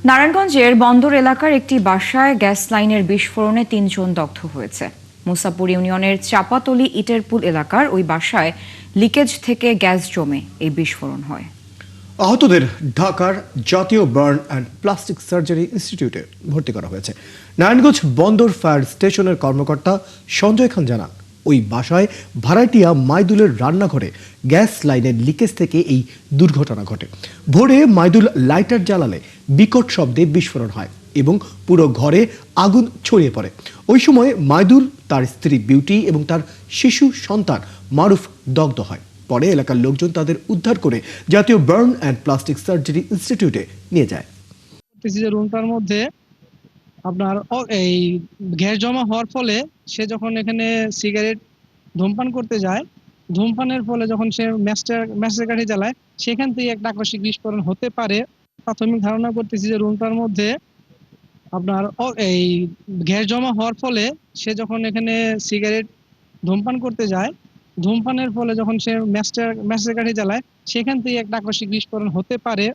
নারায়ণগঞ্জের বন্দর এলাকার একটি বাসায় গ্যাস লাইনের বিস্ফোরণে ৩ জন দগ্ধ হয়েছে। মুসাপুর ইউনিয়নের চাপাতলি ইটেরপুল এলাকার ওই বাসায় লিকেজ থেকে গ্যাস জমে এই বিস্ফোরণ হয়। আহতদের ঢাকার জাতীয় বার্ন অ্যান্ড প্লাস্টিক সার্জারি ইনস্টিটিউটে ভর্তি করা হয়েছে। নারায়ণগঞ্জ বন্দর ফায়ার স্টেশনের কর্মকর্তা সঞ্জয় খান জানান, ওই বাসায় ভাড়াটিয়া মাইদুলের রান্নাঘরে গ্যাস লাইনের লিকেজ থেকে এই দুর্ঘটনা ঘটে। ভোরে মাইদুল লাইটার জ্বালালে বিকট শব্দে বিস্ফোরণ হয় এবং পুরো ঘরে আগুন ছড়িয়ে পড়ে। ওই সময় মাইদুল, তার স্ত্রী বিউটি এবং তার শিশু সন্তান মারুফ দগ্ধ হয়। পরে এলাকার লোকজন তাদের উদ্ধার করে জাতীয় বার্ন অ্যান্ড প্লাস্টিক সার্জারি ইনস্টিটিউটে নিয়ে যায়। রুমটার মধ্যে আপনার এই গ্যাস জমা হওয়ার ফলে সে যখন এখানে সিগারেট ধূমপান করতে যায়, ধূমপানের ফলে যখন সে ম্যাচের কাঠি জ্বালায়, সেখান থেকে একটা আকস্মিক বিস্ফোরণ হতে পারে। প্রাথমিক ধারণা করতেছি যে রুমটার মধ্যে আপনার এই গ্যাস জমা হওয়ার ফলে সে যখন এখানে সিগারেট ধূমপান করতে যায়, ধূমপানের ফলে যখন সে ম্যাচের কাঠি জ্বালায়, সেখান থেকে একটা আকস্মিক বিস্ফোরণ হতে পারে।